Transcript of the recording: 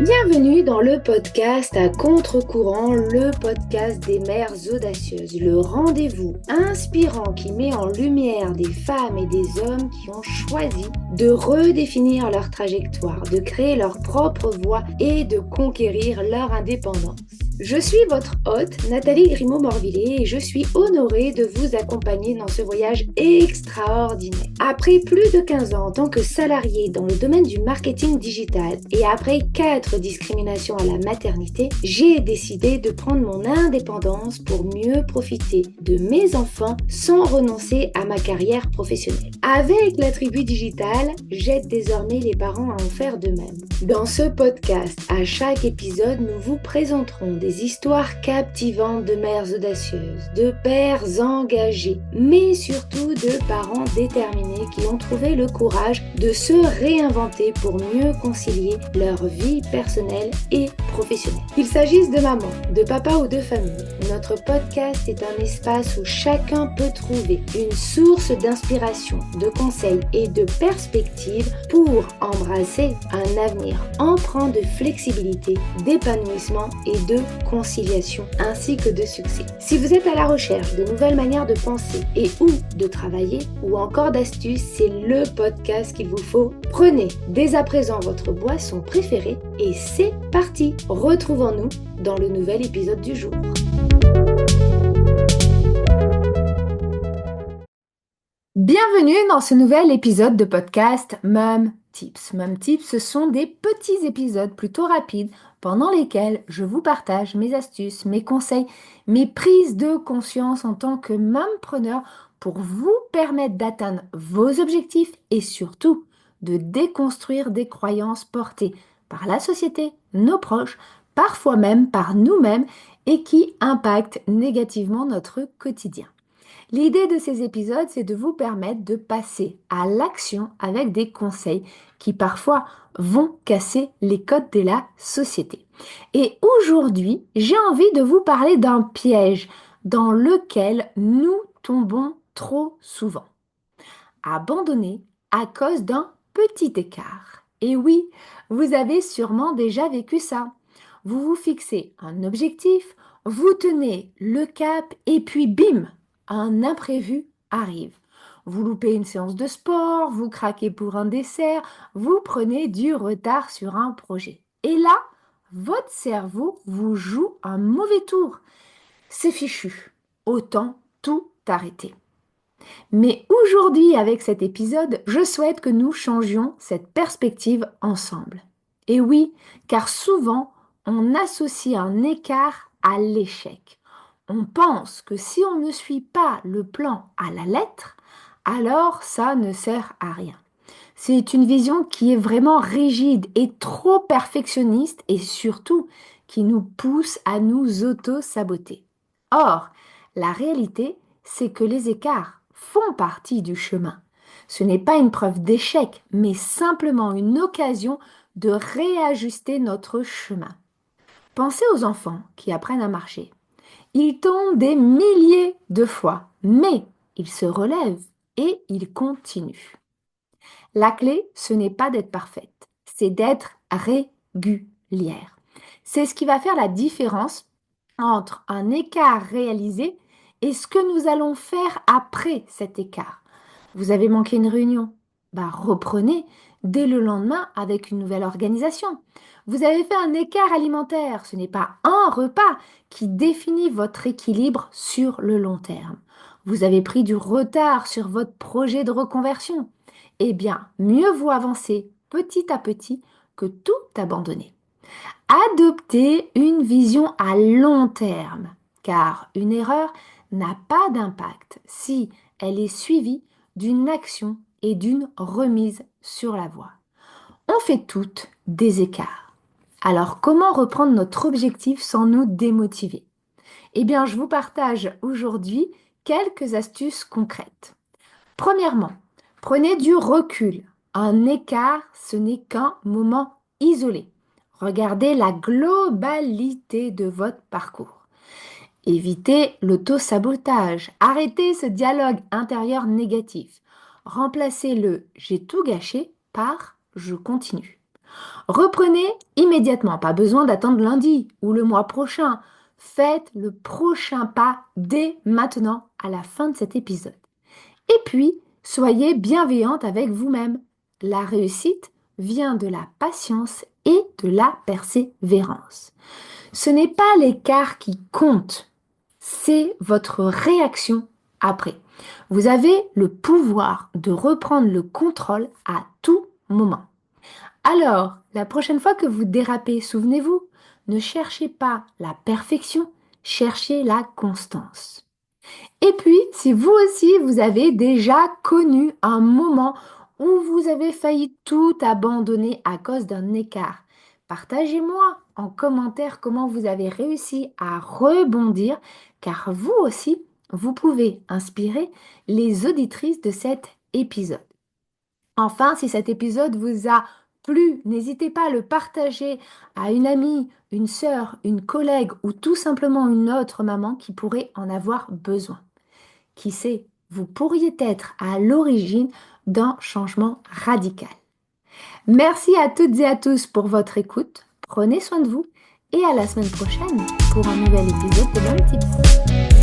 Bienvenue dans le podcast à contre-courant, le podcast des mères audacieuses, le rendez-vous inspirant qui met en lumière des femmes et des hommes qui ont choisi de redéfinir leur trajectoire, de créer leur propre voie et de conquérir leur indépendance. Je suis votre hôte, Nathalie Grimaud-Morvillet, et je suis honorée de vous accompagner dans ce voyage extraordinaire. Après plus de 15 ans en tant que salariée dans le domaine du marketing digital et après 4 discriminations à la maternité, j'ai décidé de prendre mon indépendance pour mieux profiter de mes enfants sans renoncer à ma carrière professionnelle. Avec la tribu digitale, j'aide désormais les parents à en faire de même. Dans ce podcast, à chaque épisode, nous vous présenterons des histoires captivantes de mères audacieuses, de pères engagés, mais surtout de parents déterminés qui ont trouvé le courage de se réinventer pour mieux concilier leur vie personnelle et professionnelle. Qu'il s'agisse de maman, de papa ou de famille, notre podcast est un espace où chacun peut trouver une source d'inspiration, de conseils et de perspectives pour embrasser un avenir empreint de flexibilité, d'épanouissement et de conciliation, ainsi que de succès. Si vous êtes à la recherche de nouvelles manières de penser et ou de travailler, ou encore d'astuces, c'est le podcast qu'il vous faut. Prenez dès à présent votre boisson préférée et c'est parti! Retrouvons-nous dans le nouvel épisode du jour. Bienvenue dans ce nouvel épisode de podcast Mom Tips. Mom Tips, ce sont des petits épisodes plutôt rapides pendant lesquels je vous partage mes astuces, mes conseils, mes prises de conscience en tant que mompreneur pour vous permettre d'atteindre vos objectifs et surtout de déconstruire des croyances portées par la société, nos proches, parfois même par nous-mêmes et qui impactent négativement notre quotidien. L'idée de ces épisodes, c'est de vous permettre de passer à l'action avec des conseils qui parfois vont casser les codes de la société. Et aujourd'hui, j'ai envie de vous parler d'un piège dans lequel nous tombons trop souvent. Abandonner à cause d'un petit écart. Et oui, vous avez sûrement déjà vécu ça. Vous vous fixez un objectif, vous tenez le cap et puis bim, un imprévu arrive. Vous loupez une séance de sport, vous craquez pour un dessert, vous prenez du retard sur un projet. Et là, votre cerveau vous joue un mauvais tour. C'est fichu. Autant tout arrêter. Mais aujourd'hui, avec cet épisode, je souhaite que nous changions cette perspective ensemble. Et oui, car souvent, on associe un écart à l'échec. On pense que si on ne suit pas le plan à la lettre, alors ça ne sert à rien. C'est une vision qui est vraiment rigide et trop perfectionniste et surtout qui nous pousse à nous auto-saboter. Or, la réalité, c'est que les écarts font partie du chemin. Ce n'est pas une preuve d'échec, mais simplement une occasion de réajuster notre chemin. Pensez aux enfants qui apprennent à marcher. Ils tombent des milliers de fois, mais ils se relèvent et ils continuent. La clé, ce n'est pas d'être parfaite, c'est d'être régulière. C'est ce qui va faire la différence entre un écart réalisé et ce que nous allons faire après cet écart. Vous avez manqué une réunion, reprenez dès le lendemain avec une nouvelle organisation. Vous avez fait un écart alimentaire, ce n'est pas un repas qui définit votre équilibre sur le long terme. Vous avez pris du retard sur votre projet de reconversion. Eh bien, mieux vaut avancer petit à petit que tout abandonner. Adoptez une vision à long terme, car une erreur n'a pas d'impact si elle est suivie d'une action et d'une remise sur la voie. On fait toutes des écarts. Alors, comment reprendre notre objectif sans nous démotiver? Eh bien, je vous partage aujourd'hui quelques astuces concrètes. Premièrement, prenez du recul. Un écart, ce n'est qu'un moment isolé. Regardez la globalité de votre parcours. Évitez l'auto-sabotage. Arrêtez ce dialogue intérieur négatif. Remplacez le « j'ai tout gâché » par « je continue ». Reprenez immédiatement, pas besoin d'attendre lundi ou le mois prochain. Faites le prochain pas dès maintenant à la fin de cet épisode. Et puis, soyez bienveillante avec vous-même. La réussite vient de la patience et de la persévérance. Ce n'est pas l'écart qui compte, c'est votre réaction après. Vous avez le pouvoir de reprendre le contrôle à tout moment. Alors, la prochaine fois que vous dérapez, souvenez-vous, ne cherchez pas la perfection, cherchez la constance. Et puis, si vous aussi, vous avez déjà connu un moment où vous avez failli tout abandonner à cause d'un écart, partagez-moi en commentaire comment vous avez réussi à rebondir, car vous aussi, vous pouvez inspirer les auditrices de cet épisode. Enfin, si cet épisode vous a plu, n'hésitez pas à le partager à une amie, une sœur, une collègue ou tout simplement une autre maman qui pourrait en avoir besoin. Qui sait, vous pourriez être à l'origine d'un changement radical. Merci à toutes et à tous pour votre écoute. Prenez soin de vous et à la semaine prochaine pour un nouvel épisode de Mom Tips.